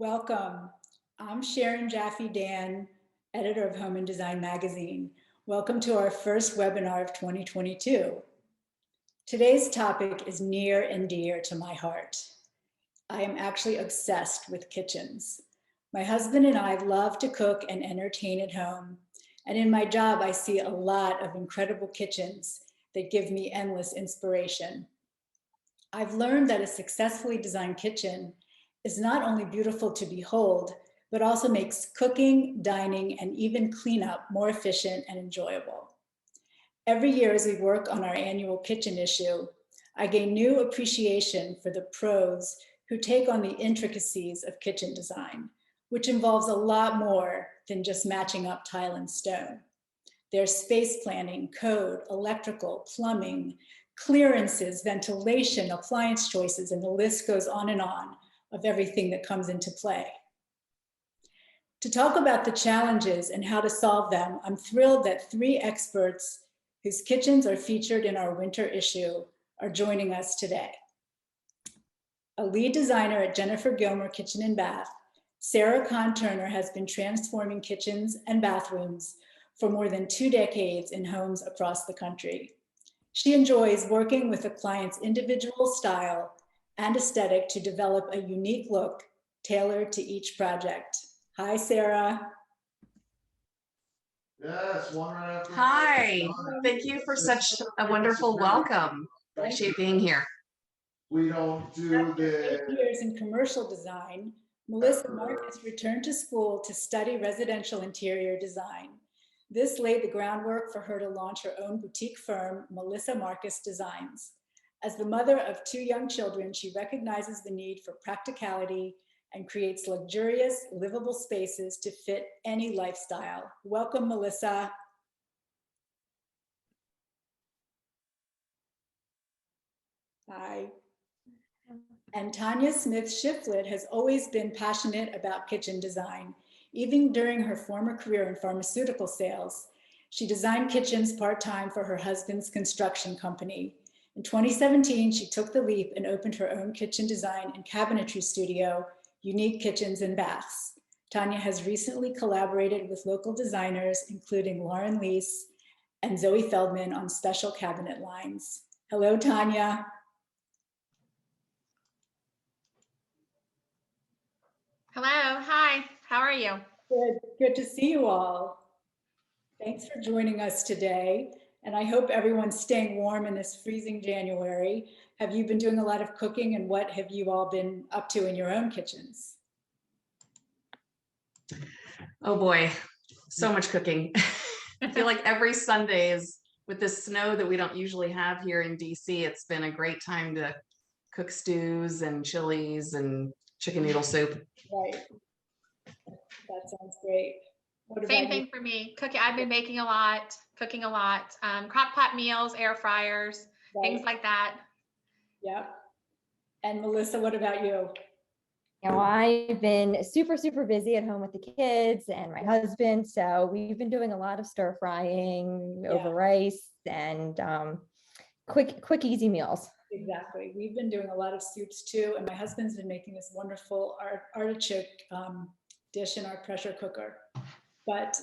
Welcome. I'm Sharon Jaffe Dan, editor of Home and Design Magazine. Welcome to our first webinar of 2022. Today's topic is near and dear to my heart. I am actually obsessed with kitchens. My husband and I love to cook and entertain at home, and in my job, I see a lot of incredible kitchens that give me endless inspiration. I've learned that a successfully designed kitchen is not only beautiful to behold, but also makes cooking, dining, and even cleanup more efficient and enjoyable. Every year as we work on our annual kitchen issue, I gain new appreciation for the pros who take on the intricacies of kitchen design, which involves a lot more than just matching up tile and stone. There's space planning, code, electrical, plumbing, clearances, ventilation, appliance choices, and the list goes on and on of everything that comes into play. To talk about the challenges and how to solve them, I'm thrilled that three experts whose kitchens are featured in our winter issue are joining us today. A lead designer at Jennifer Gilmer Kitchen and Bath, Sarah Kahn-Turner has been transforming kitchens and bathrooms for more than 2 decades in homes across the country. She enjoys working with a client's individual style and aesthetic to develop a unique look tailored to each project. Hi, Sarah. Yes, one right after. Hi, thank you for such a wonderful welcome. Appreciate being here. We don't do After 8 the. years in commercial design, Melissa Marcus returned to school to study residential interior design. This laid the groundwork for her to launch her own boutique firm, Melissa Marcus Designs. As the mother of 2 young children, she recognizes the need for practicality and creates luxurious, livable spaces to fit any lifestyle. Welcome, Melissa. Hi. And Tanya Smith Shiflett has always been passionate about kitchen design. Even during her former career in pharmaceutical sales, she designed kitchens part-time for her husband's construction company. In 2017, she took the leap and opened her own kitchen design and cabinetry studio, Unique Kitchens and Baths. Tanya has recently collaborated with local designers, including Lauren Leese and Zoe Feldman, on special cabinet lines. Hello, Tanya. Hello, hi, how are you? Good to see you all. Thanks for joining us today. And I hope everyone's staying warm in this freezing January. Have you been doing a lot of cooking, and what have you all been up to in your own kitchens? Oh boy, so much cooking. I feel like every Sunday is, with this snow that we don't usually have here in DC, it's been a great time to cook stews and chilies and chicken noodle soup. Right. That sounds great. What Same about thing you? for me. Cooking, I've been making a lot, cooking a lot. Crock pot meals, air fryers, things like that. Yeah. And Melissa, what about you? I've been super busy at home with the kids and my husband. So we've been doing a lot of stir frying over rice and quick, easy meals. Exactly. We've been doing a lot of soups too. And my husband's been making this wonderful artichoke dish in our pressure cooker. But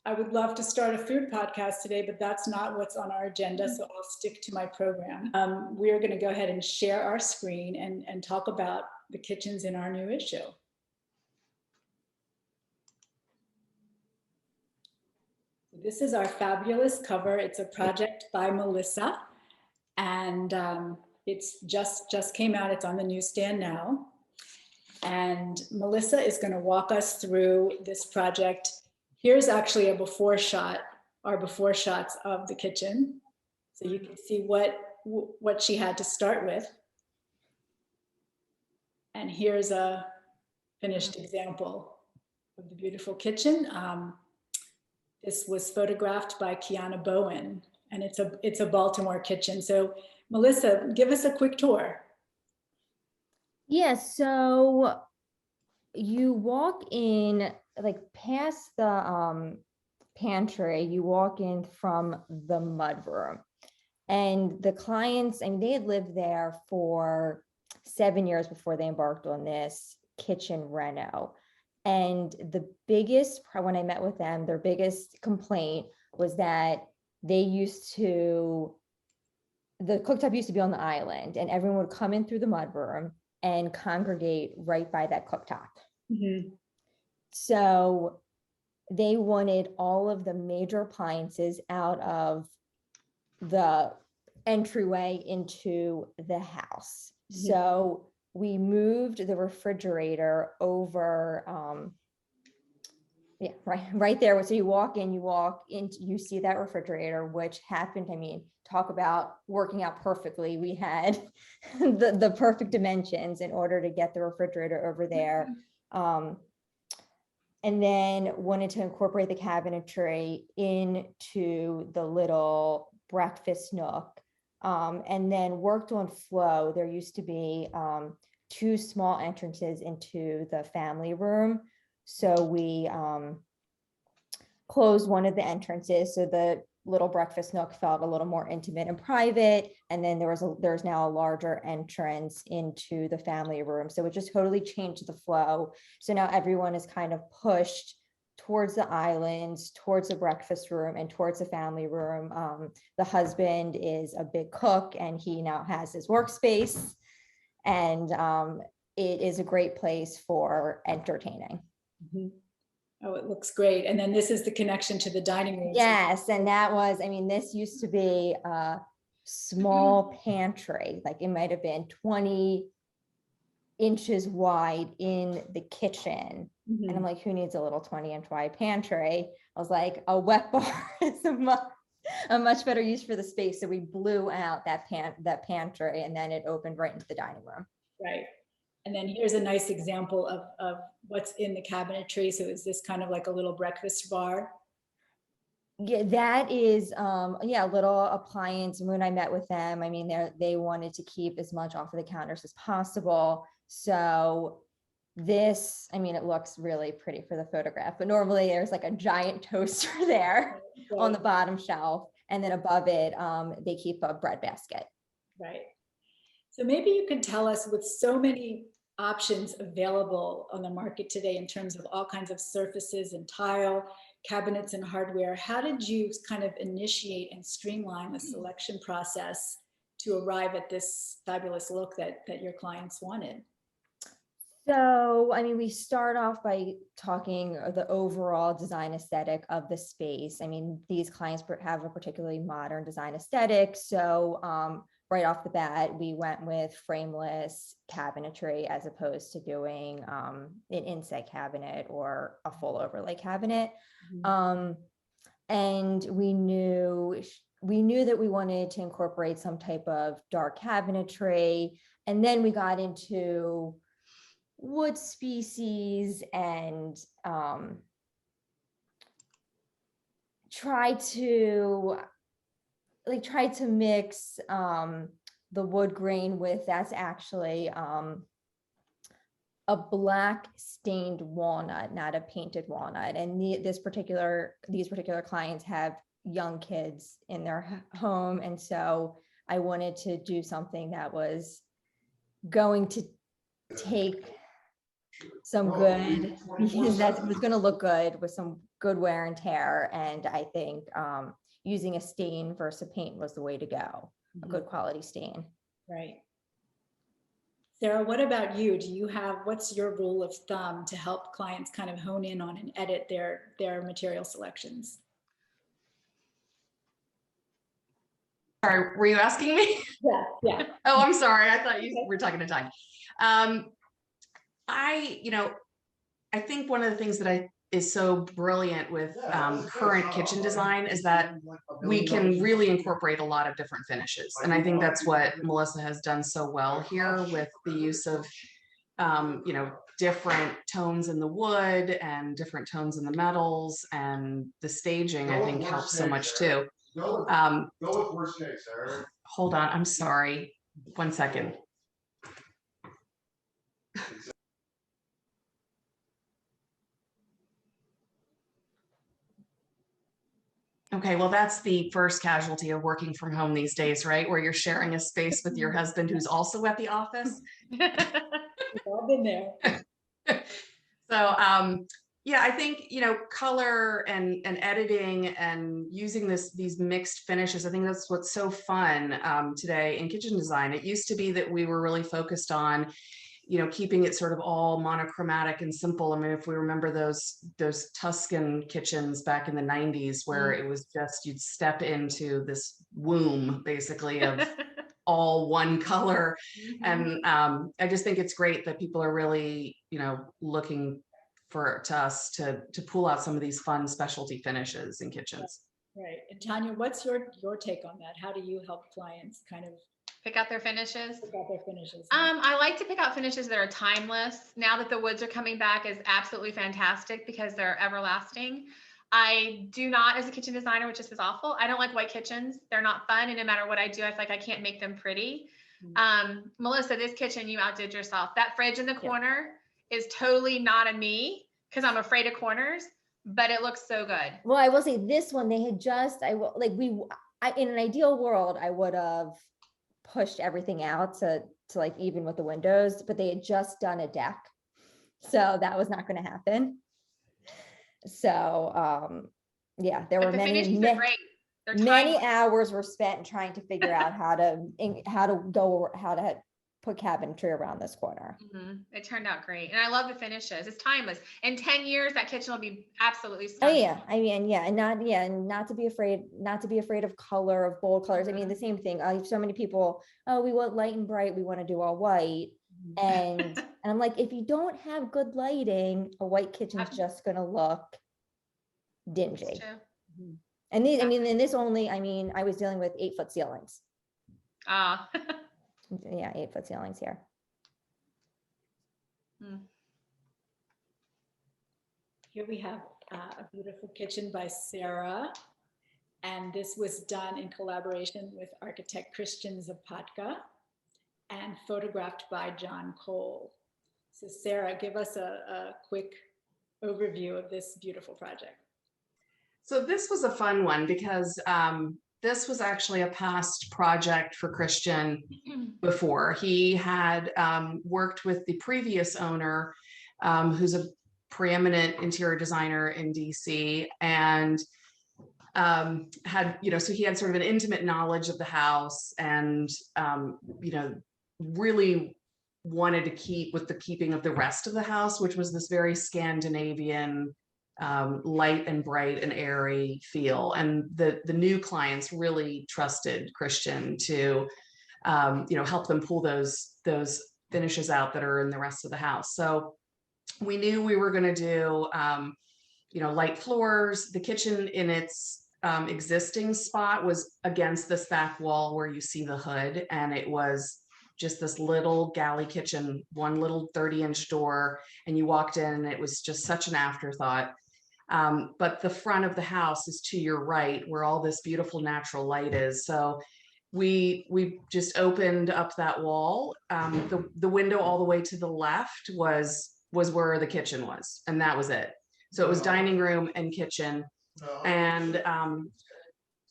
I would love to start a food podcast today, but that's not what's on our agenda. So I'll stick to my program. We are going to go ahead and share our screen and talk about the kitchens in our new issue. This is our fabulous cover. It's a project by Melissa, and it's just came out. It's on the newsstand now. And Melissa is going to walk us through this project. Here's actually a before shot, our before shots of the kitchen. So you can see what she had to start with. And here's a finished example of the beautiful kitchen. This was photographed by Kiana Bowen, and it's a Baltimore kitchen. So Melissa, give us a quick tour. Yeah, so you walk in, like past the pantry, you walk in from the mudroom. And the clients, I mean, they had lived there for 7 years before they embarked on this kitchen reno. And the biggest, when I met with them, their biggest complaint was that they used to, the cooktop used to be on the island, and everyone would come in through the mudroom and congregate right by that cooktop. Mhm. So they wanted all of the major appliances out of the entryway into the house. Mhm. So we moved the refrigerator over, yeah, right there. So you walk in, you see that refrigerator, which happened, I mean, talk about working out perfectly. We had the perfect dimensions in order to get the refrigerator over there. And then wanted to incorporate the cabinetry into the little breakfast nook. And then worked on flow. There used to be 2 small entrances into the family room. So we closed one of the entrances, so the little breakfast nook felt a little more intimate and private. And then there's now a larger entrance into the family room. So it just totally changed the flow. So now everyone is kind of pushed towards the islands, towards the breakfast room, and towards the family room. The husband is a big cook, and he now has his workspace. And it is a great place for entertaining. Mhm. Oh, it looks great. And then this is the connection to the dining room. Yes, and that was, I mean, this used to be a small pantry, like it might have been 20 inches wide in the kitchen. And I'm Mhm. like, who needs a little 20-inch wide pantry? I was like, a wet bar is a much better use for the space. So we blew out that pantry, and then it opened right into the dining room. Right. And then here's a nice example of what's in the cabinetry. So is this kind of like a little breakfast bar? Yeah, that is, yeah, a little appliance. When I met with them, I mean, they wanted to keep as much off of the counters as possible. So this, I mean, it looks really pretty for the photograph, but normally there's like a giant toaster there on the bottom shelf. And then above it, they keep a bread basket. Right. So maybe you could tell us, with so many options available on the market today in terms of all kinds of surfaces and tile, cabinets and hardware, how did you kind of initiate and streamline the selection process to arrive at this fabulous look that your clients wanted? So, I mean, we start off by talking the overall design aesthetic of the space. I mean, these clients have a particularly modern design aesthetic. So, right off the bat, we went with frameless cabinetry as opposed to doing an inset cabinet or a full overlay cabinet. And we knew that we wanted to incorporate some type of dark cabinetry. And then we got into wood species and try to mix the wood grain with, that's actually a black stained walnut, not a painted walnut. And these particular clients have young kids in their home, and so I wanted to do something that was going to take some good, that was going to look good with some good wear and tear. And I think using a stain versus a paint was the way to go, a good quality stain. Right. Sarah, what about you? What's your rule of thumb to help clients kind of hone in on and edit their material selections? Sorry, were you asking me? Yeah. Oh, I'm sorry. I thought you were talking to Ty. I think one of the things that is so brilliant with current kitchen design is that we can really incorporate a lot of different finishes. And I think that's what Melissa has done so well here with the use of, different tones in the wood and different tones in the metals, and the staging, I think, helps so much too. Go with worst case, Eric. Hold on, I'm sorry. 1 second. Okay, well, that's the first casualty of working from home these days, right? Where you're sharing a space with your husband who's also at the office. We've all been there. So, yeah, I think, color and editing and using these mixed finishes, I think that's what's so fun today in kitchen design. It used to be that we were really focused on, keeping it sort of all monochromatic and simple. I mean, if we remember those Tuscan kitchens back in the 90s, where it was just, you'd step into this womb basically of all one color. And I just think it's great that people are really, looking to us to pull out some of these fun specialty finishes in kitchens. Right. And Tanya, what's your take on that? How do you help clients kind of Pick out their finishes. pick out their finishes? I like to pick out finishes that are timeless. Now that the woods are coming back is absolutely fantastic because they're everlasting. I do not, as a kitchen designer, which is awful, I don't like white kitchens. They're not fun. And no matter what I do, I feel like I can't make them pretty. Melissa, this kitchen, you outdid yourself. That fridge in the corner is totally not a me because I'm afraid of corners, but it looks so good. Well, I will say this one, they had just, in an ideal world, I would have pushed everything out to like even with the windows, but they had just done a deck. So that was not going to happen. So, yeah, there were many hours were spent trying to figure out how to put cabinetry around this corner. It turned out great. And I love the finishes. It's timeless. In 10 years, that kitchen will be absolutely Oh stunning. yeah. I mean, yeah. And not to be afraid of color, of bold colors. I mean, the same thing. So many people, oh, we want light and bright. We want to do all white. And I'm like, if you don't have good lighting, a white kitchen's just going to look dingy. And these, in this only, I was dealing with 8-foot ceilings. Yeah, 8-foot ceilings here. Here we have a beautiful kitchen by Sarah. And this was done in collaboration with architect Christian Zapatka and photographed by John Cole. So Sarah, give us a quick overview of this beautiful project. So this was a fun one because this was actually a past project for Christian before. He had worked with the previous owner, who's a preeminent interior designer in DC, and had, so he had sort of an intimate knowledge of the house and, really wanted to keep with the keeping of the rest of the house, which was this very Scandinavian, light and bright and airy feel. And the new clients really trusted Christian to, help them pull those finishes out that are in the rest of the house. So we knew we were going to do, light floors. The kitchen in its existing spot was against this back wall where you see the hood, and it was just this little galley kitchen, one little 30-inch door, and you walked in and it was just such an afterthought. But the front of the house is to your right, where all this beautiful natural light is. So we just opened up that wall. The window all the way to the left was where the kitchen was, and that was it. So it was dining room and kitchen. And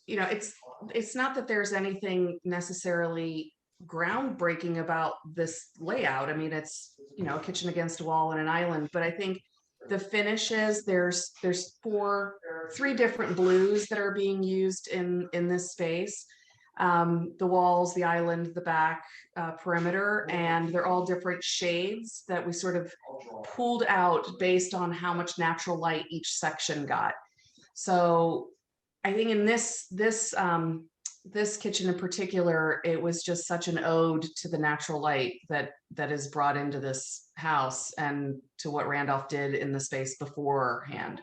it's not that there's anything necessarily groundbreaking about this layout. I mean, it's, a kitchen against a wall and an island, but I think the finishes, there's 3 different blues that are being used in this space. The walls, the island, the back perimeter, and they're all different shades that we sort of pulled out based on how much natural light each section got. So I think in this kitchen in particular, it was just such an ode to the natural light that is brought into this house and to what Randolph did in the space beforehand.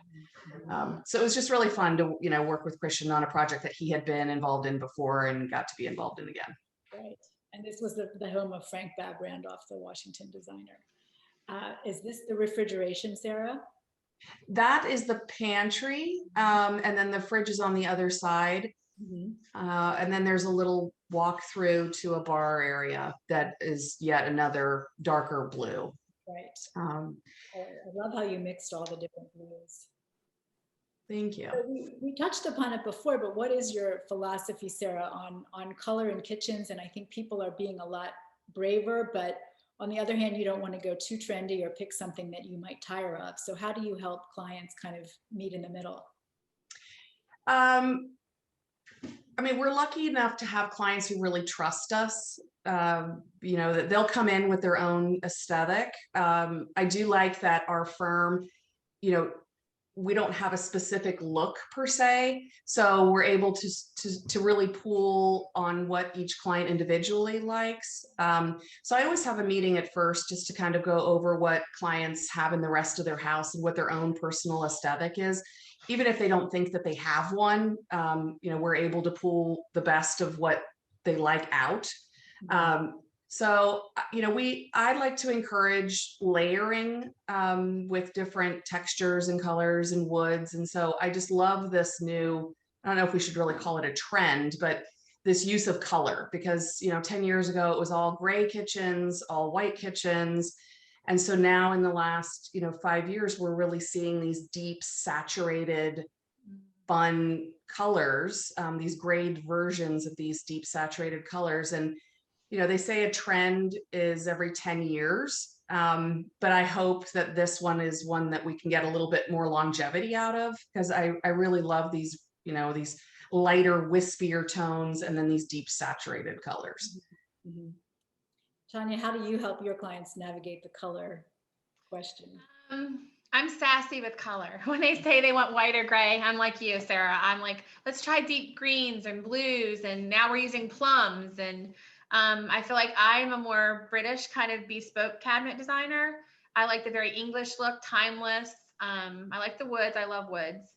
So it was just really fun to, work with Christian on a project that he had been involved in before and got to be involved in again. Right. And this was the home of Frank Babb Randolph, the Washington designer. Is this the refrigeration, Sarah? That is the pantry. And then the fridge is on the other side. And then there's a little walk through to a bar area that is yet another darker blue. Right. I love how you mixed all the different blues. Thank you. So we touched upon it before, but what is your philosophy, Sarah, on color in kitchens? And I think people are being a lot braver, but on the other hand, you don't want to go too trendy or pick something that you might tire of. So how do you help clients kind of meet in the middle? I mean, we're lucky enough to have clients who really trust us, you know, that they'll come in with their own aesthetic. I do like that our firm, you know, we don't have a specific look per se. So we're able to really pull on what each client individually likes. So I always have a meeting at first just to kind of go over what clients have in the rest of their house and what their own personal aesthetic is. Even if they don't think that they have one, you know, we're able to pull the best of what they like out. So, you know, I like to encourage layering with different textures and colors and woods. And so I just love this new, I don't know if we should really call it a trend, but this use of color, because, you know, 10 years ago, it was all gray kitchens, all white kitchens. And so now in the last, you know, 5 years, we're really seeing these deep, saturated, fun colors, these grade versions of these deep saturated colors. And you know, they say a trend is every 10 years, but I hope that this one is one that we can get a little bit more longevity out of, because I really love these, you know, these lighter, wispier tones and then these deep saturated colors. Mm-hmm. Tanya, how do you help your clients navigate the color question? I'm sassy with color. When they say they want white or gray, I'm like you, Sarah. I'm like, let's try deep greens and blues, and now we're using plums. And I feel like I'm a more British kind of bespoke cabinet designer. I like the very English look, timeless. I like the woods. I love woods.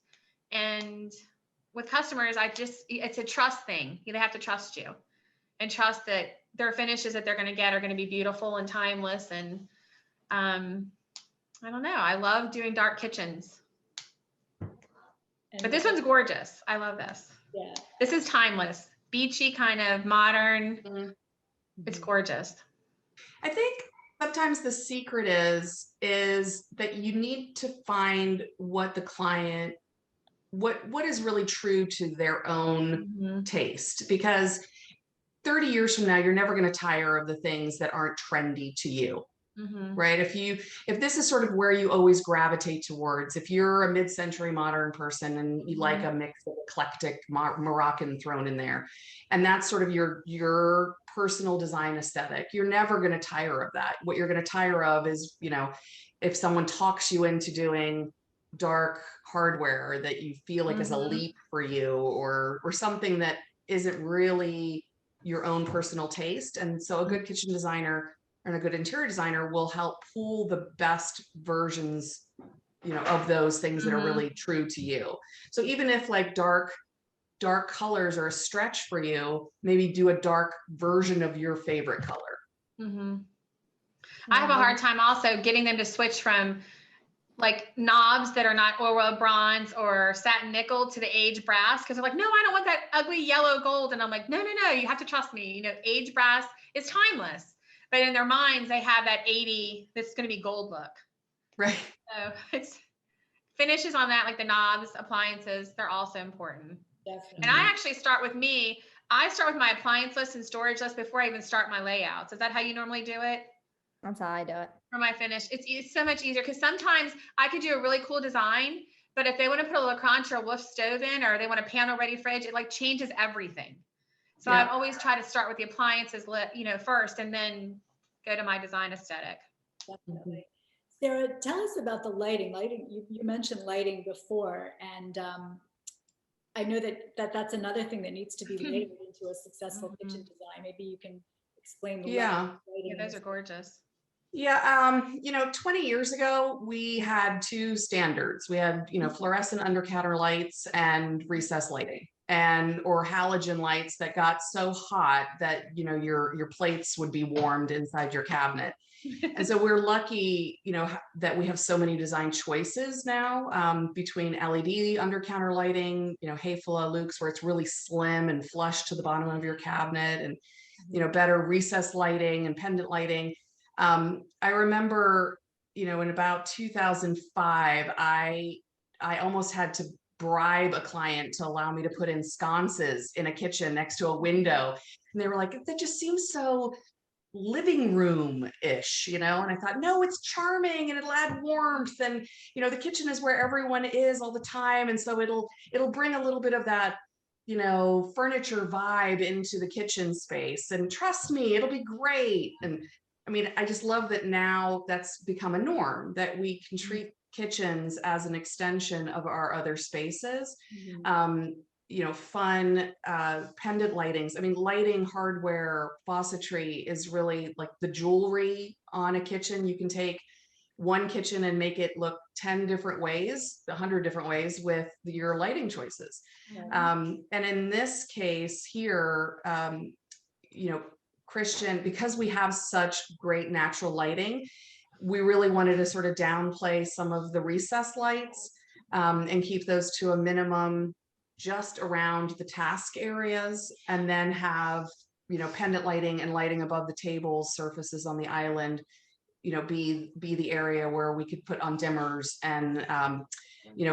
And with customers, it's a trust thing. They have to trust you and trust that their finishes that they're going to get are going to be beautiful and timeless. And I don't know. I love doing dark kitchens. But this one's gorgeous. I love this. Yeah. This is timeless, beachy, kind of modern. Mm-hmm. It's gorgeous. I think sometimes the secret is that you need to find what the client, what is really true to their own taste, because 30 years from now, you're never going to tire of the things that aren't trendy to you. Right? If this is sort of where you always gravitate towards, if you're a mid-century modern person and you like a mix of eclectic Moroccan thrown in there, and that's sort of your personal design aesthetic, you're never going to tire of that. What you're going to tire of is, you know, if someone talks you into doing dark hardware that you feel like is a leap for you, or something that isn't really your own personal taste. And so a good kitchen designer and a good interior designer will help pull the best versions, you know, of those things that are really true to you. So even if like dark colors are a stretch for you, maybe do a dark version of your favorite color. I have a hard time also getting them to switch from like knobs that are not Orwell bronze or satin nickel to the age brass, because they're like, no, I don't want that ugly yellow gold. And I'm like, no, you have to trust me. You know, age brass is timeless. But in their minds, they have that 80, this is going to be gold look. Right. So it's finishes on that, like the knobs, appliances, they're also important. Definitely. And I actually start with I start with my appliance list and storage list before I even start my layouts. Is that how you normally do it? That's how I do it. For my finish. It's so much easier, because sometimes I could do a really cool design, but if they want to put a La Crunch or a Wolf stove in, or they want a panel ready fridge, it like changes everything. So I always try to start with the appliances, you know, first, and then go to my design aesthetic. Definitely. Sarah, tell us about the lighting. You mentioned lighting before, and I know that's another thing that needs to be layered into a successful kitchen design. Maybe you can explain the lighting. Yeah, those are gorgeous. Yeah, you know, 20 years ago, we had two standards. We had, you know, fluorescent undercounter lights and recessed lighting, or halogen lights that got so hot that, you know, your plates would be warmed inside your cabinet. And so we're lucky, you know, that we have so many design choices now, between LED undercounter lighting, you know, Hayfla, Luke's, where it's really slim and flush to the bottom of your cabinet, and, you know, better recessed lighting and pendant lighting. I remember, you know, in about 2005, I almost had to bribe a client to allow me to put in sconces in a kitchen next to a window. And they were like, that just seems so living room-ish, and I thought, no, it's charming and it'll add warmth, and the kitchen is where everyone is all the time, and so it'll bring a little bit of that furniture vibe into the kitchen space, and trust me, it'll be great. And I mean, I just love that now that's become a norm, that we can treat kitchens as an extension of our other spaces. Fun pendant lightings. I mean, lighting hardware, faucetry is really like the jewelry on a kitchen. You can take one kitchen and make it look 10 different ways, 100 different ways with your lighting choices. And in this case here, Christian, because we have such great natural lighting, we really wanted to sort of downplay some of the recessed lights and keep those to a minimum just around the task areas, and then have, pendant lighting and lighting above the tables, surfaces on the island, be the area where we could put on dimmers and,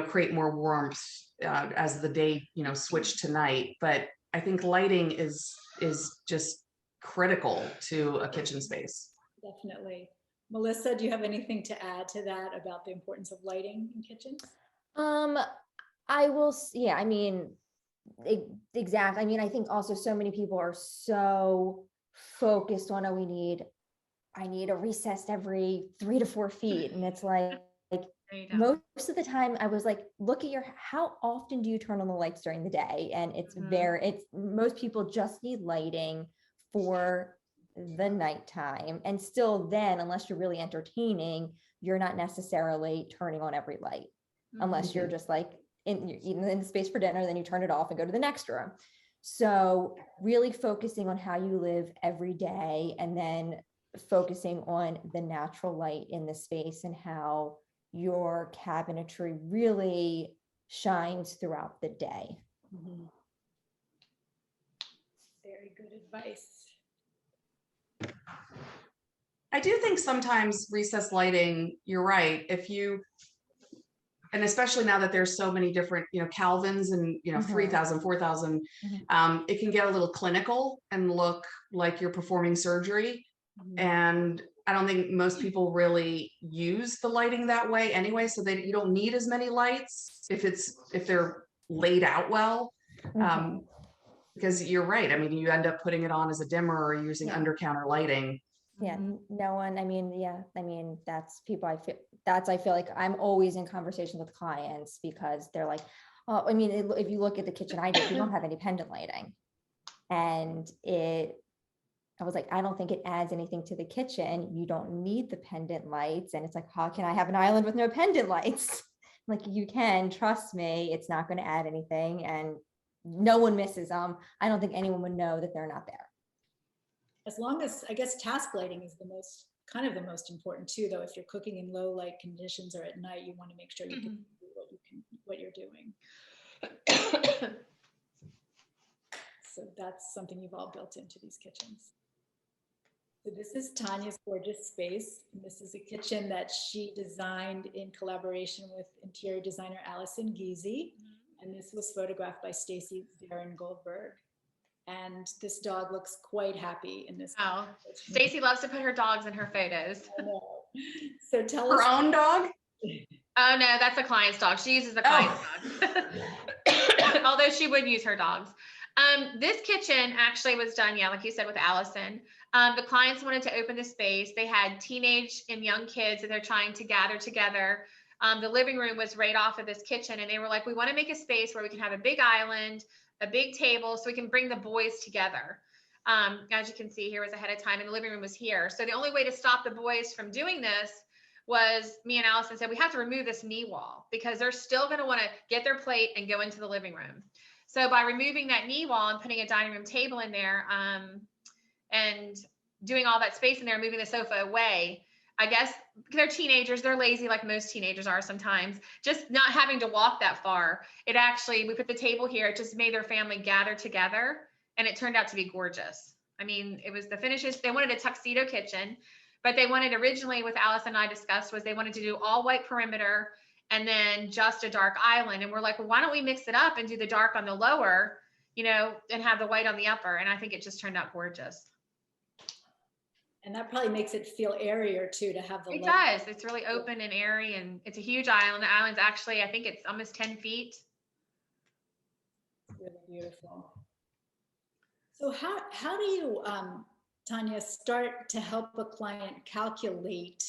create more warmth as the day, switch to night. But I think lighting is just critical to a kitchen space. Definitely. Melissa, do you have anything to add to that about the importance of lighting in kitchens? I will, yeah, I mean, exactly. I mean, I think also so many people are so focused on, oh, I need a recess every 3 to 4 feet. And it's like most of the time I was like, look at how often do you turn on the lights during the day? And it's most people just need lighting for the nighttime. And still then, unless you're really entertaining, you're not necessarily turning on every light, unless you're just like, you're in the space for dinner, then you turn it off and go to the next room. So really focusing on how you live every day, and then focusing on the natural light in the space and how your cabinetry really shines throughout the day. Very good advice. I do think sometimes recessed lighting, you're right. And especially now that there's so many different, Kelvins and, 3,000, 4,000, it can get a little clinical and look like you're performing surgery. And I don't think most people really use the lighting that way anyway. So you don't need as many lights if they're laid out well. Because you're right. I mean, you end up putting it on as a dimmer or using under counter lighting. Yeah, no one, I mean, that's people, I feel like I'm always in conversation with clients, because they're like, oh, I mean, if you look at the kitchen I did, we don't have any pendant lighting. And I was like, I don't think it adds anything to the kitchen. You don't need the pendant lights. And it's like, how can I have an island with no pendant lights? Like, you can, trust me, it's not going to add anything, and no one misses them. I don't think anyone would know that they're not there. As long as, I guess, task lighting is the most important too, though. If you're cooking in low light conditions or at night, you want to make sure you can do what you're doing. So that's something you've all built into these kitchens. So this is Tanya's gorgeous space. And this is a kitchen that she designed in collaboration with interior designer Allison Giese. And this was photographed by Stacy Zarin Goldberg. And this dog looks quite happy in this. Oh, Stacy loves to put her dogs in her photos. I know. So tell Her us. own dog? Oh no, that's a client's dog. She uses the client's dog. Although she would use her dogs. This kitchen actually was done, like you said, with Allison. The clients wanted to open the space. They had teenage and young kids, and they're trying to gather together. The living room was right off of this kitchen, and they were like, we want to make a space where we can have a big island, a big table, so we can bring the boys together. As you can see, here was ahead of time, and the living room was here. So the only way to stop the boys from doing this was, me and Allison said, we have to remove this knee wall, because they're still going to want to get their plate and go into the living room. So by removing that knee wall and putting a dining room table in there, and doing all that space in there, moving the sofa away, I guess they're teenagers, they're lazy like most teenagers are sometimes, just not having to walk that far. It actually, we put the table here, it just made their family gather together, and it turned out to be gorgeous. I mean, it was the finishes. They wanted a tuxedo kitchen, but they wanted, originally, with Alice and I discussed, was they wanted to do all white perimeter and then just a dark island. And we're like, well, why don't we mix it up and do the dark on the lower, and have the white on the upper? And I think it just turned out gorgeous. And that probably makes it feel airier too, to have the It light. does. It's really open and airy, and it's a huge island. The island's actually, I think it's almost 10 feet. Really beautiful. So how do you, Tanya, start to help a client calculate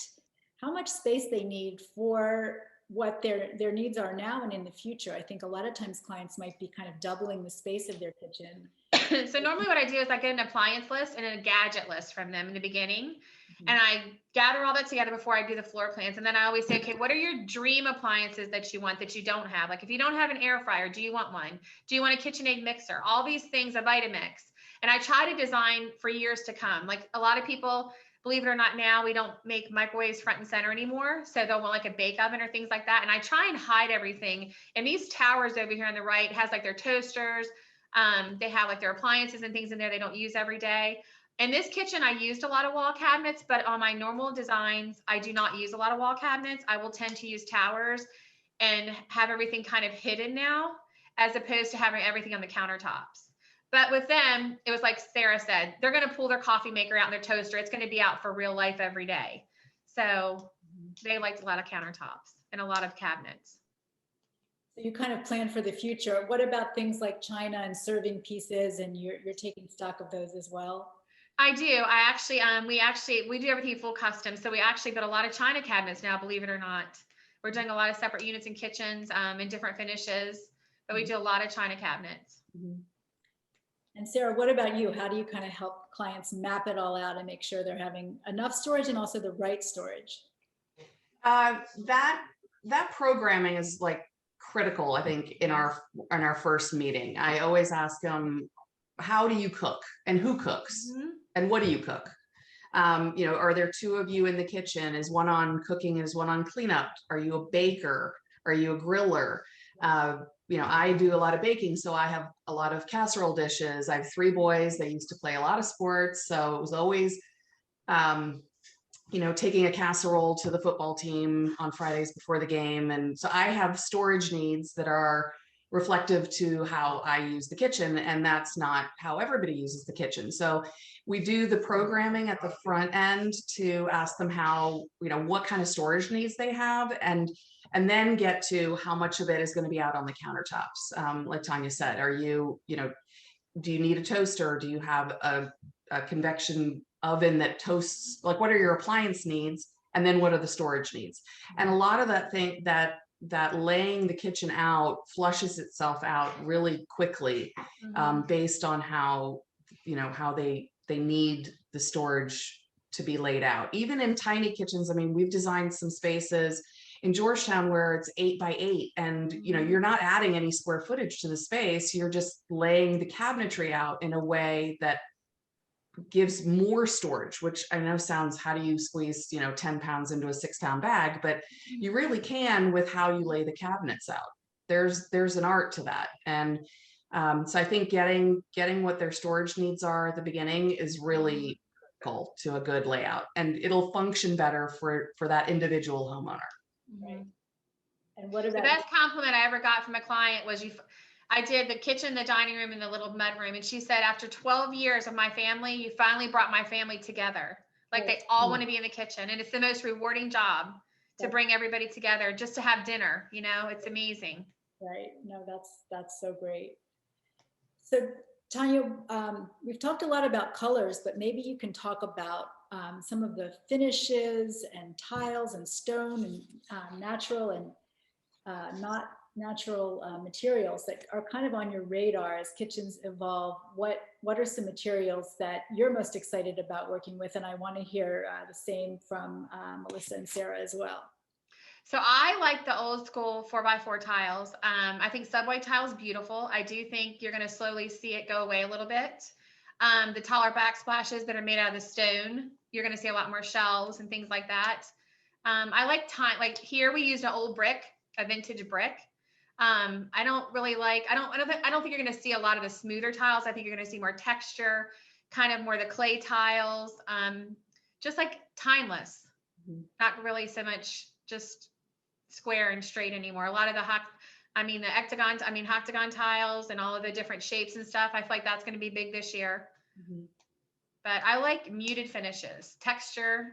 how much space they need for what their needs are now and in the future? I think a lot of times clients might be kind of doubling the space of their kitchen. So normally what I do is I get an appliance list and a gadget list from them in the beginning. And I gather all that together before I do the floor plans. And then I always say, okay, what are your dream appliances that you want that you don't have? Like if you don't have an air fryer, do you want one? Do you want a KitchenAid mixer? All these things, a Vitamix. And I try to design for years to come. Like a lot of people, believe it or not, now we don't make microwaves front and center anymore. So they'll want like a bake oven or things like that. And I try and hide everything. And these towers over here on the right has like their toasters. They have like their appliances and things in there they don't use every day. In this kitchen, I used a lot of wall cabinets, but on my normal designs, I do not use a lot of wall cabinets. I will tend to use towers and have everything kind of hidden now, as opposed to having everything on the countertops. But with them, it was like Sarah said, they're going to pull their coffee maker out and their toaster. It's going to be out for real life every day. So they liked a lot of countertops and a lot of cabinets. So you kind of plan for the future. What about things like china and serving pieces, and you're taking stock of those as well? I do. I actually, we do everything full custom. So we actually build a lot of china cabinets now, believe it or not. We're doing a lot of separate units in kitchens in different finishes, but we do a lot of china cabinets. Mm-hmm. And Sarah, what about you? How do you kind of help clients map it all out and make sure they're having enough storage and also the right storage? That programming is like critical, I think, in our first meeting. I always ask them, how do you cook and who cooks and what do you cook? Are there two of you in the kitchen? Is one on cooking? Is one on cleanup? Are you a baker? Are you a griller? I do a lot of baking, so I have a lot of casserole dishes. I have 3 boys. They used to play a lot of sports, so it was always taking a casserole to the football team on Fridays before the game. And so I have storage needs that are reflective to how I use the kitchen, and that's not how everybody uses the kitchen. So we do the programming at the front end to ask them what kind of storage needs they have, and then get to how much of it is going to be out on the countertops. Like Tanya said, do you need a toaster? Do you have a convection oven that toasts? Like, what are your appliance needs? And then what are the storage needs? And a lot of that laying the kitchen out flushes itself out really quickly, based on how they need the storage to be laid out. Even in tiny kitchens, I mean, we've designed some spaces in Georgetown where it's 8 by 8, and you're not adding any square footage to the space. You're just laying the cabinetry out in a way that gives more storage, which I know sounds, how do you squeeze 10 pounds into a 6-pound bag? But you really can with how you lay the cabinets out. There's an art to that. And so I think getting what their storage needs are at the beginning is really critical to a good layout, and it'll function better for that individual homeowner. Right. And what about the best compliment I ever got from a client was I did the kitchen, the dining room, and the little mud room. And she said, after 12 years of my family, you finally brought my family together. Like they all want to be in the kitchen. And it's the most rewarding job to bring everybody together just to have dinner. It's amazing. Right. No, that's so great. So Tanya, we've talked a lot about colors, but maybe you can talk about some of the finishes and tiles and stone and natural and not natural materials that are kind of on your radar as kitchens evolve. What are some materials that you're most excited about working with? And I want to hear the same from Melissa and Sarah as well. So I like the old school 4x4 tiles. I think subway tile is beautiful. I do think you're going to slowly see it go away a little bit. The taller backsplashes that are made out of the stone, you're going to see a lot more shelves and things like that. I like time, like here we used an old brick, a vintage brick. I don't think you're going to see a lot of the smoother tiles. I think you're going to see more texture, kind of more the clay tiles, just like timeless, not really so much just square and straight anymore. A lot of the octagon tiles and all of the different shapes and stuff. I feel like that's going to be big this year. but I like muted finishes, texture,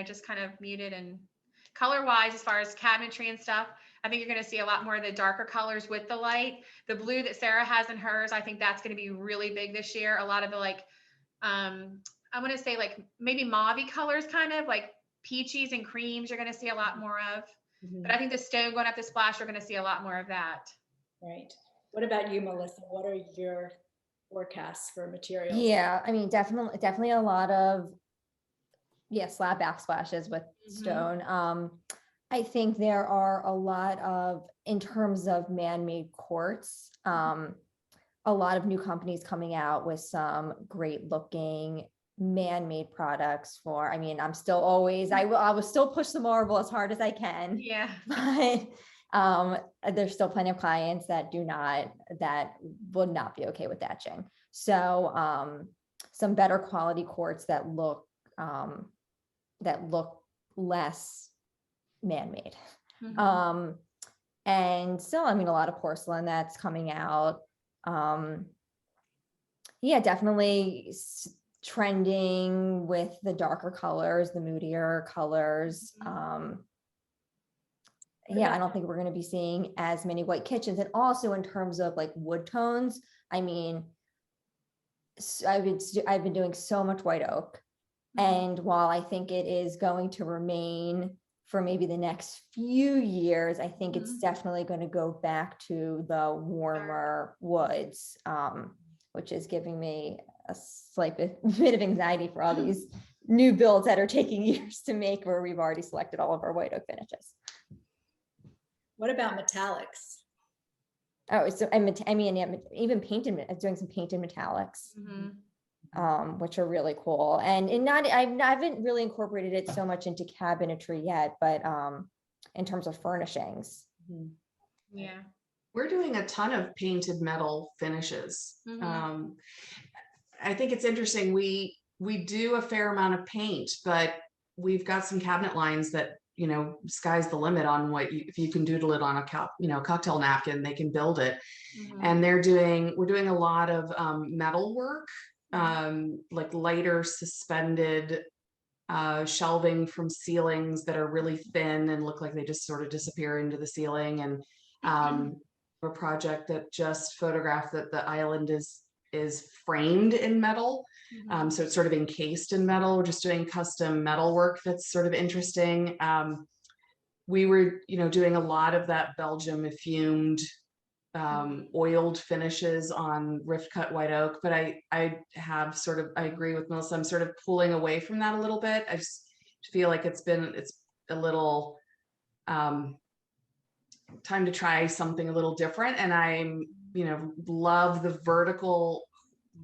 just kind of muted. And color wise, as far as cabinetry and stuff, I think you're going to see a lot more of the darker colors with the light. The blue that Sarah has in hers, I think that's going to be really big this year. A lot of the I want to say like maybe mauve colors, kind of like peaches and creams, you're going to see a lot more of. But I think the stone going up the splash, we're going to see a lot more of that. Right. What about you, Melissa? What are your forecasts for materials? Yeah, I mean, definitely a lot of, slab backsplashes with stone. I think there are a lot of, in terms of man-made quartz, a lot of new companies coming out with some great looking man-made products for, I mean, I'm still always, I will still push the marble as hard as I can. Yeah. But there's still plenty of clients that would not be okay with etching. So some better quality quartz that look less man-made. And still, I mean, a lot of porcelain that's coming out. Definitely trending with the darker colors, the moodier colors. I don't think we're going to be seeing as many white kitchens. And also in terms of like wood tones, I mean, I've been doing so much white oak. And while I think it is going to remain for maybe the next few years, I think it's definitely going to go back to the warmer woods, which is giving me a slight bit of anxiety for all these new builds that are taking years to make, where we've already selected all of our white oak finishes. What about metallics? Oh, so I mean, even doing some painted metallics, which are really cool. And I haven't really incorporated it so much into cabinetry yet, but in terms of furnishings. Yeah. We're doing a ton of painted metal finishes. I think it's interesting. We do a fair amount of paint, but we've got some cabinet lines that, sky's the limit on if you can doodle it on a cocktail napkin, they can build it. And we're doing a lot of metal work, like lighter suspended shelving from ceilings that are really thin and look like they just sort of disappear into the ceiling. And a project that just photographed that the island is framed in metal. So it's sort of encased in metal. We're just doing custom metal work that's sort of interesting. We were, doing a lot of that Belgium fumed oiled finishes on rift cut white oak, but I agree with Melissa. I'm sort of pulling away from that a little bit. I just feel like it's a little time to try something a little different. And I'm, love the vertical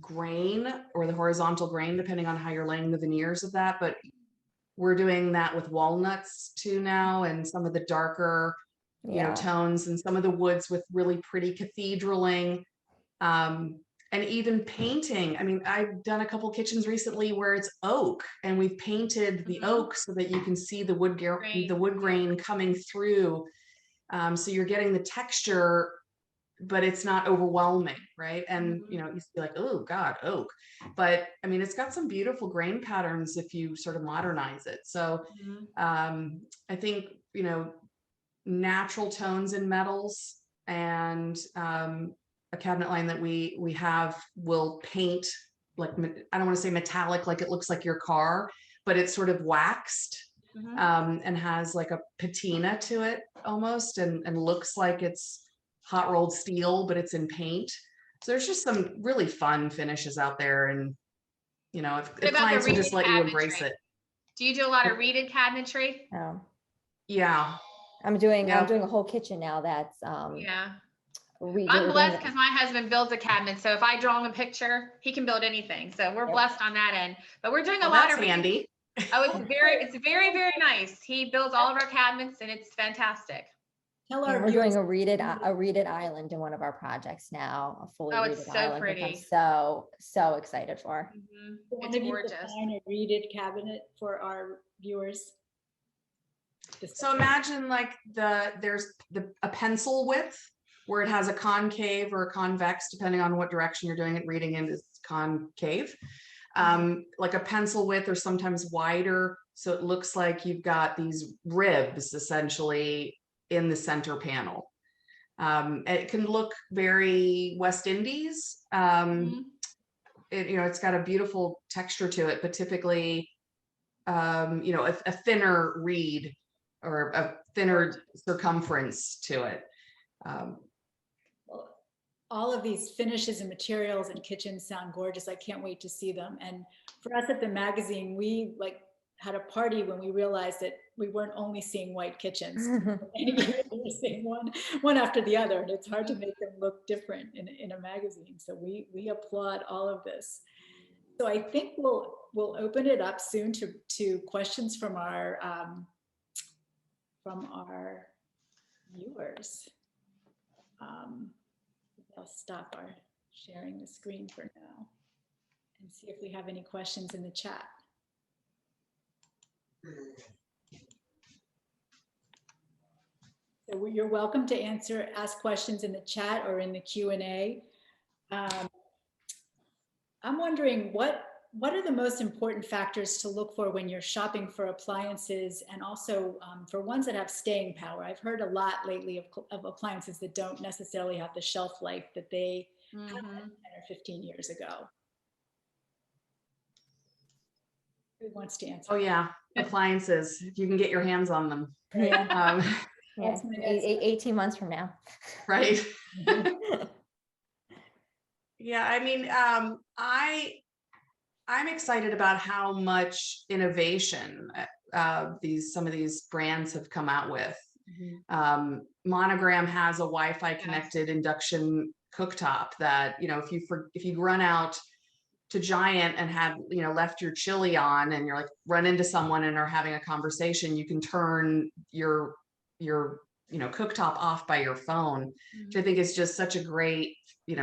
grain or the horizontal grain, depending on how you're laying the veneers of that. But we're doing that with walnuts too now, and some of the darker, tones, and some of the woods with really pretty cathedraling, and even painting. I mean, I've done a couple kitchens recently where it's oak, and we've painted the oak so that you can see the wood grain coming through. So you're getting the texture, but it's not overwhelming, right? And you used to be like, oh God, oak. But I mean, it's got some beautiful grain patterns if you sort of modernize it. So I think, natural tones in metals, and a cabinet line that we have will paint, like, I don't want to say metallic, like it looks like your car, but it's sort of waxed. And has like a patina to it almost, and looks like it's hot rolled steel, but it's in paint. So there's just some really fun finishes out there. And, if clients will just let you embrace it. Do you do a lot of reeded cabinetry? Yeah. I'm doing a whole kitchen now that's I'm blessed because my husband builds a cabinet. So if I draw him a picture, he can build anything. So we're blessed on that end. But we're doing a lot of handy. Oh, it's very, very nice. He builds all of our cabinets, and it's fantastic. We're doing a reeded island in one of our projects now, a fully reeded so island, pretty. which I'm so excited for. It's gorgeous. Design a reeded cabinet for our viewers. So imagine like there's a pencil width where it has a concave or a convex, depending on what direction you're doing it. Reading in is concave. like a pencil width or sometimes wider. So it looks like you've got these ribs essentially in the center panel. It can look very West Indies. It's got a beautiful texture to it, but typically, a thinner reed or a thinner circumference to it. Well, all of these finishes and materials and kitchens sound gorgeous. I can't wait to see them. And for us at the magazine, we had a party when we realized that we weren't only seeing white kitchens. We were seeing one after the other, and it's hard to make them look different in a magazine. So we applaud all of this. So I think we'll open it up soon to questions from our viewers. I'll stop our sharing the screen for now and see if we have any questions in the chat. So you're welcome to ask questions in the chat or in the Q&A. I'm wondering what are the most important factors to look for when you're shopping for appliances, and also for ones that have staying power? I've heard a lot lately of appliances that don't necessarily have the shelf life that they had 10 or 15 years ago. Who wants to answer? Oh yeah, appliances, if you can get your hands on them. Yeah. Yeah, 18 months from now. Right. Yeah, I mean, I'm excited about how much innovation some of these brands have come out with. Monogram has a Wi-Fi connected induction cooktop that, if you run out to Giant and had, left your chili on and you're like run into someone and are having a conversation, you can turn your cooktop off by your phone, which I think is just such a great,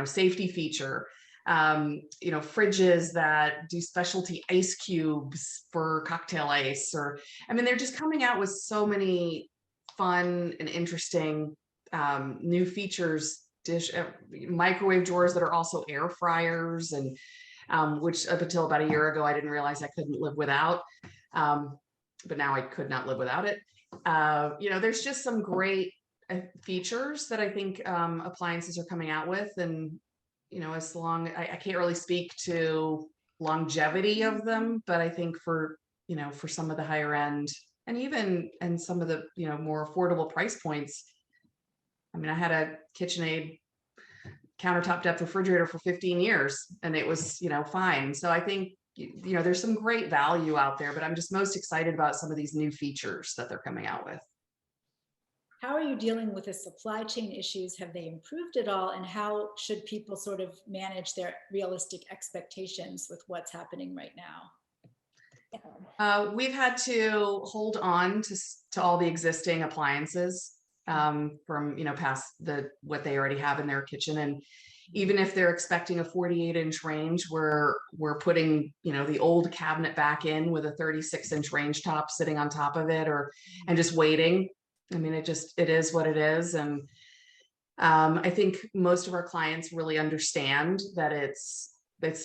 safety feature. Fridges that do specialty ice cubes for cocktail ice, they're just coming out with so many fun and interesting new features, microwave drawers that are also air fryers, and which up until about a year ago, I didn't realize I couldn't live without. But now I could not live without it. There's just some great features that I think appliances are coming out with. And, I can't really speak to longevity of them, but I think for some of the higher end and some of the, more affordable price points. I had a KitchenAid countertop depth refrigerator for 15 years and it was, fine. So I think, there's some great value out there, but I'm just most excited about some of these new features that they're coming out with. How are you dealing with the supply chain issues? Have they improved at all? And how should people sort of manage their realistic expectations with what's happening right now? We've had to hold on to all the existing appliances from, past what they already have in their kitchen. And even if they're expecting a 48-inch range, we're putting, the old cabinet back in with a 36-inch range top sitting on top of it, and just waiting. It is what it is. And I think most of our clients really understand that it's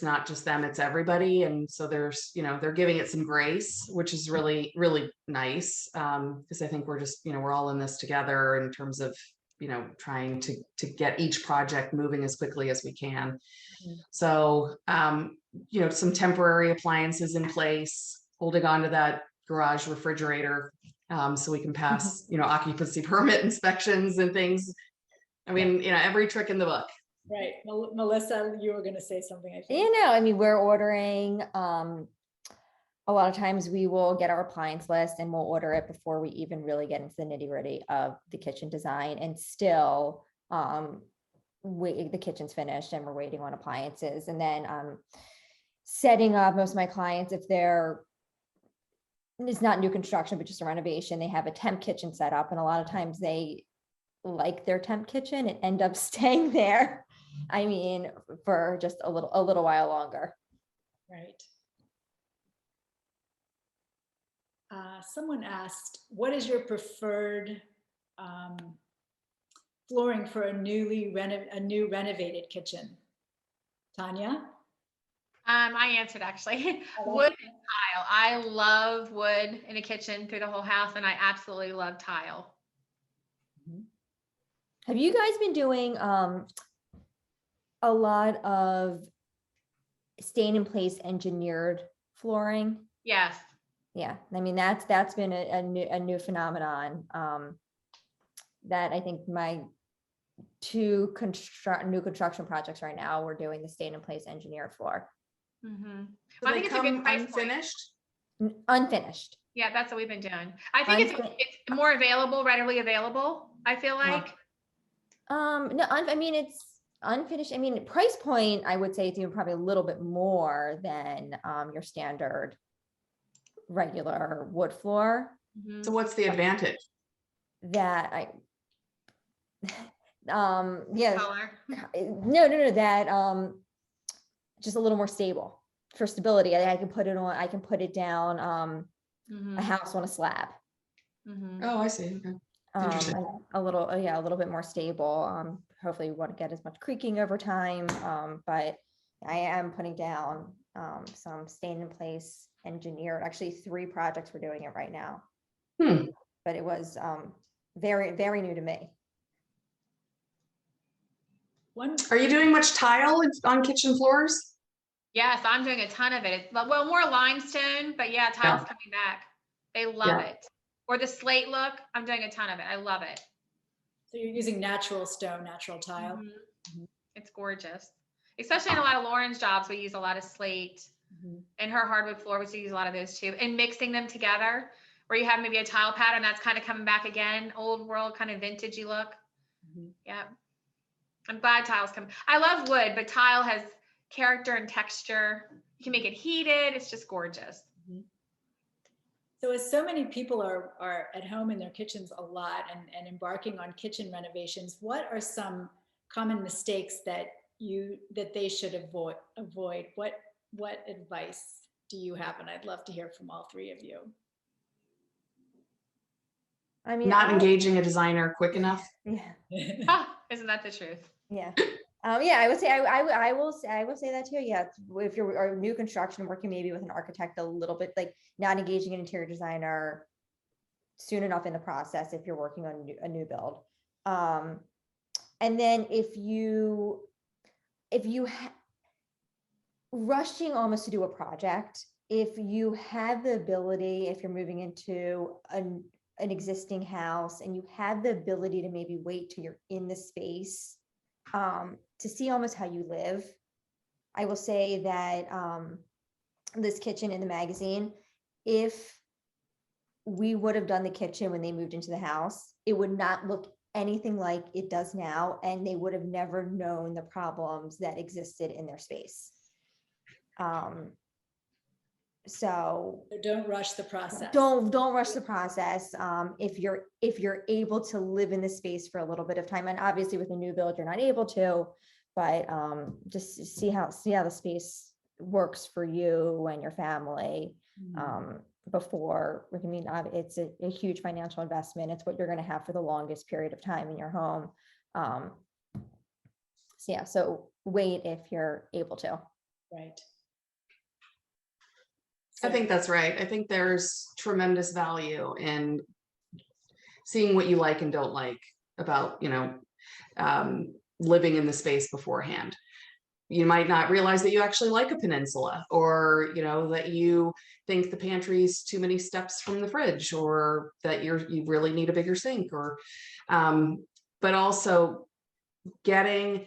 not just them, it's everybody. And so there's, they're giving it some grace, which is really, really nice. Because I think we're just, we're all in this together in terms of, trying to get each project moving as quickly as we can. So, some temporary appliances in place, holding on to that garage refrigerator, so we can pass, occupancy permit inspections and things. Every trick in the book. Right. Melissa, you were going to say something, I think. We're ordering, a lot of times we will get our appliance list and we'll order it before we even really get into the nitty-gritty of the kitchen design, and still the kitchen's finished and we're waiting on appliances. And then setting up most of my clients, if it's not new construction, but just a renovation, they have a temp kitchen set up. And a lot of times they like their temp kitchen and end up staying there. For just a little while longer. Right. Someone asked, what is your preferred flooring for a new renovated kitchen? Tanya? I answered actually. I Wood like and tile. I love wood in a kitchen through the whole house, and I absolutely love tile. Have you guys been doing a lot of staying in place engineered flooring? Yes. Yeah, I mean, that's been a new phenomenon. That I think my new construction projects right now, we're doing the staying in place engineered floor. Mm-hmm. So I they think it's a good come price point. unfinished. Unfinished. Yeah, that's what we've been doing. I think it's more available, readily available, I feel like. No, I mean, it's unfinished. I mean, price point, I would say it's even probably a little bit more than your standard regular wood floor. Mhm. So what's the advantage? That yeah, Color. no, that just a little more stable for stability. I can put it down a Mhm. house on a slab. Mhm. Oh, I see. Okay. Interesting. A little, yeah, a little bit more stable. Hopefully we won't get as much creaking over time. But I am putting down some staying in place engineered, actually 3 projects we're doing it right now. But it was very, very new to me. Are you doing much tile on kitchen floors? Yes, I'm doing a ton of it. It's well, more limestone, but yeah, tile's coming back. They love it. Or the slate look. I'm doing a ton of it. I love it. So you're using natural stone, natural tile. Mhm. It's gorgeous. Especially in a lot of Lauren's jobs, we use a lot of slate. And her hardwood floor, we use a lot of those too. And mixing them together, where you have maybe a tile pattern that's kind of coming back again, old world kind of vintagey look. Yeah. I'm glad tiles come. I love wood, but tile has character and texture. You can make it heated. It's just gorgeous. So as so many people are at home in their kitchens a lot and embarking on kitchen renovations, what are some common mistakes that they should avoid? What advice do you have? And I'd love to hear from all 3 of you. I mean, Not engaging a designer quick enough. Yeah. Isn't that the truth? Yeah. Yeah, I would say I will say that too. Yeah, if you're a new construction working maybe with an architect a little bit, like not engaging an interior designer soon enough in the process if you're working on a new build. And then if you rushing almost to do a project, if you have the ability, if you're moving into an existing house and you have the ability to maybe wait till you're in the space to see almost how you live. I will say that this kitchen in the magazine, if we would have done the kitchen when they moved into the house, it would not look anything like it does now, and they would have never known the problems that existed in their space. So don't rush the process. Don't rush the process. If you're able to live in the space for a little bit of time, and obviously with a new build you're not able to, but just see how the space works for you and your family before. I mean, it's a huge financial investment. It's what you're going to have for the longest period of time in your home. So wait if you're able to. Right. I think that's right. I think there's tremendous value in seeing what you like and don't like about, living in the space beforehand. You might not realize that you actually like a peninsula, or, that you think the pantry's too many steps from the fridge, or that you really need a bigger sink, or, but also getting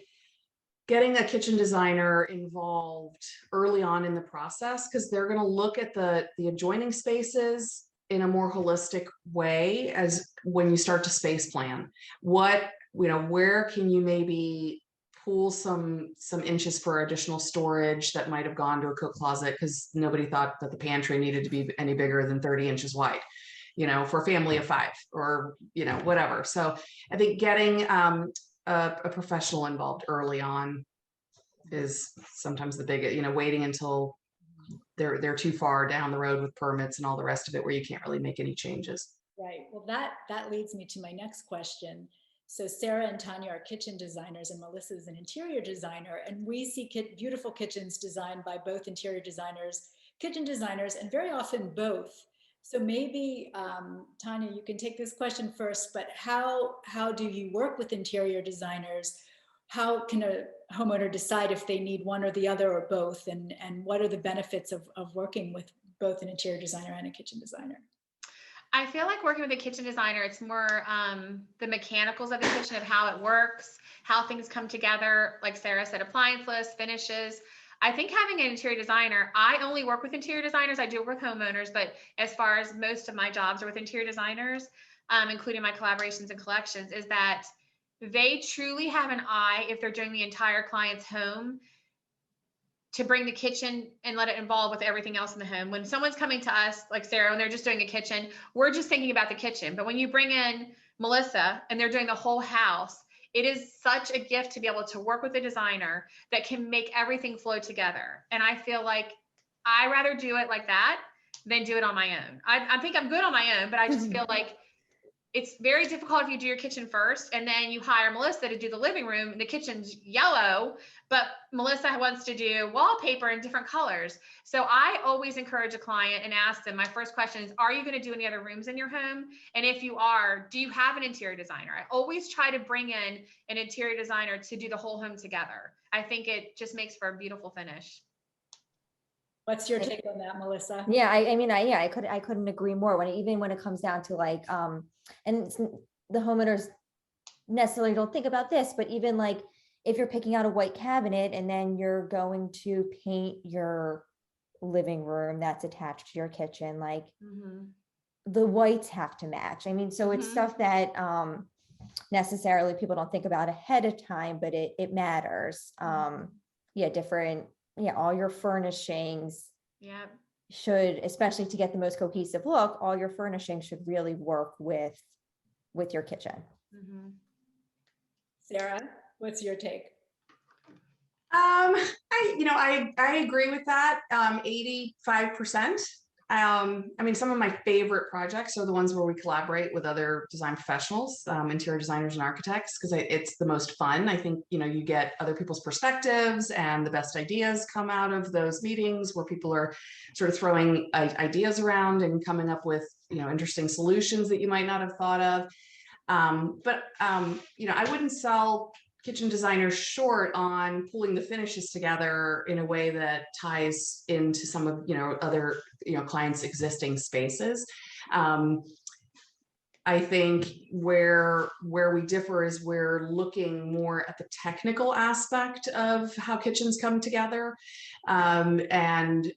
a kitchen designer involved early on in the process, because they're going to look at the adjoining spaces in a more holistic way as when you start to space plan. Where can you maybe pull some inches for additional storage that might have gone to a cook closet because nobody thought that the pantry needed to be any bigger than 30 inches wide, for a family of 5 or, whatever. So I think getting a professional involved early on is sometimes the biggest, waiting until they're too far down the road with permits and all the rest of it where you can't really make any changes. Right. Well, that leads me to my next question. So Sarah and Tanya are kitchen designers and Melissa's an interior designer. And we see beautiful kitchens designed by both interior designers, kitchen designers, and very often both. So maybe, Tanya, you can take this question first, but how do you work with interior designers? How can a homeowner decide if they need one or the other or both? And what are the benefits of working with both an interior designer and a kitchen designer? I feel like working with a kitchen designer, it's more the mechanicals of the kitchen, of how it works, how things come together. Like Sarah said, appliance lists, finishes. I think having an interior designer, I only work with interior designers. I do work with homeowners, but as far as most of my jobs are with interior designers, including my collaborations and collections, is that they truly have an eye, if they're doing the entire client's home, to bring the kitchen and let it involve with everything else in the home. When someone's coming to us, like Sarah, when they're just doing a kitchen, we're just thinking about the kitchen. But when you bring in Melissa and they're doing the whole house, it is such a gift to be able to work with a designer that can make everything flow together. And I feel like I rather do it like that than do it on my own. I think I'm good on my own, but I just feel like it's very difficult if you do your kitchen first and then you hire Melissa to do the living room and the kitchen's yellow, but Melissa wants to do wallpaper in different colors. So I always encourage a client and ask them, my first question is, are you going to do any other rooms in your home? And if you are, do you have an interior designer? I always try to bring in an interior designer to do the whole home together. I think it just makes for a beautiful finish. What's your take on that, Melissa? Yeah, I couldn't agree more. Even when it comes down to like, and the homeowners necessarily don't think about this, but even like if you're picking out a white cabinet and then you're going to paint your living room that's attached to your kitchen, like the whites have to match. I mean, so it's stuff that necessarily people don't think about ahead of time, but it matters. All your furnishings should, especially to get the most cohesive look, all your furnishings should really work with your kitchen. Sarah, what's your take? I agree with that. 85%. I mean, some of my favorite projects are the ones where we collaborate with other design professionals, interior designers and architects, because it's the most fun. I think, you get other people's perspectives and the best ideas come out of those meetings where people are sort of throwing ideas around and coming up with, interesting solutions that you might not have thought of. But I wouldn't sell kitchen designers short on pulling the finishes together in a way that ties into some of other clients' existing spaces. I think where we differ is we're looking more at the technical aspect of how kitchens come together, and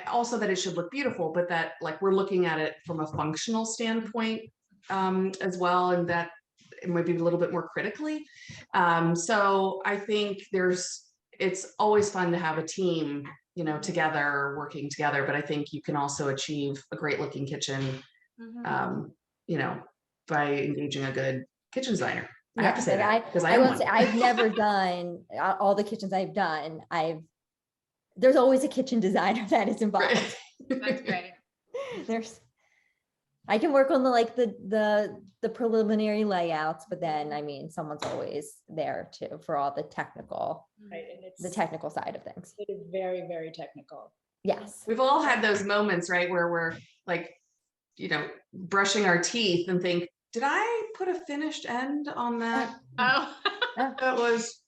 also that it should look beautiful, but that like we're looking at it from a functional standpoint as well, and that it might be a little bit more critically. So I think it's always fun to have a team, together, working together, but I think you can also achieve a great looking kitchen, by engaging a good kitchen designer. I have to say that because I won't say I've never done all the kitchens I've done. There's always a kitchen designer that is involved. That's great. I can work on the preliminary layouts, but then someone's always there too for all the technical, Right, and the technical side of things. It is very, very technical. Yes. We've all had those moments, right, where we're like, brushing our teeth and think, did I put a finished end on that? Oh. That was,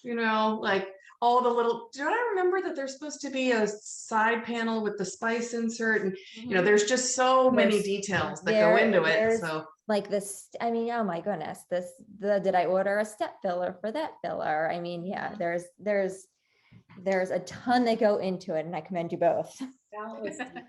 like all the little, do I remember that there's supposed to be a side panel with the spice insert? And, there's just so many details that go into it. So like this, oh my goodness, did I order a step filler for that filler? There's a ton that go into it, and I commend you both. Countless details.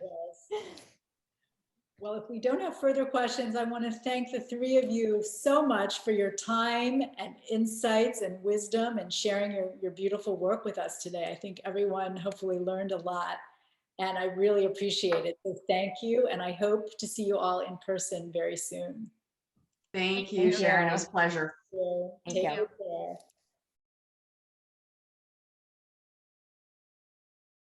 Well, if we don't have further questions, I want to thank the three of you so much for your time and insights and wisdom and sharing your beautiful work with us today. I think everyone hopefully learned a lot, and I really appreciate it. So thank you, and I hope to see you all in person very soon. thank you, Sharon. It was a pleasure. So, take good care.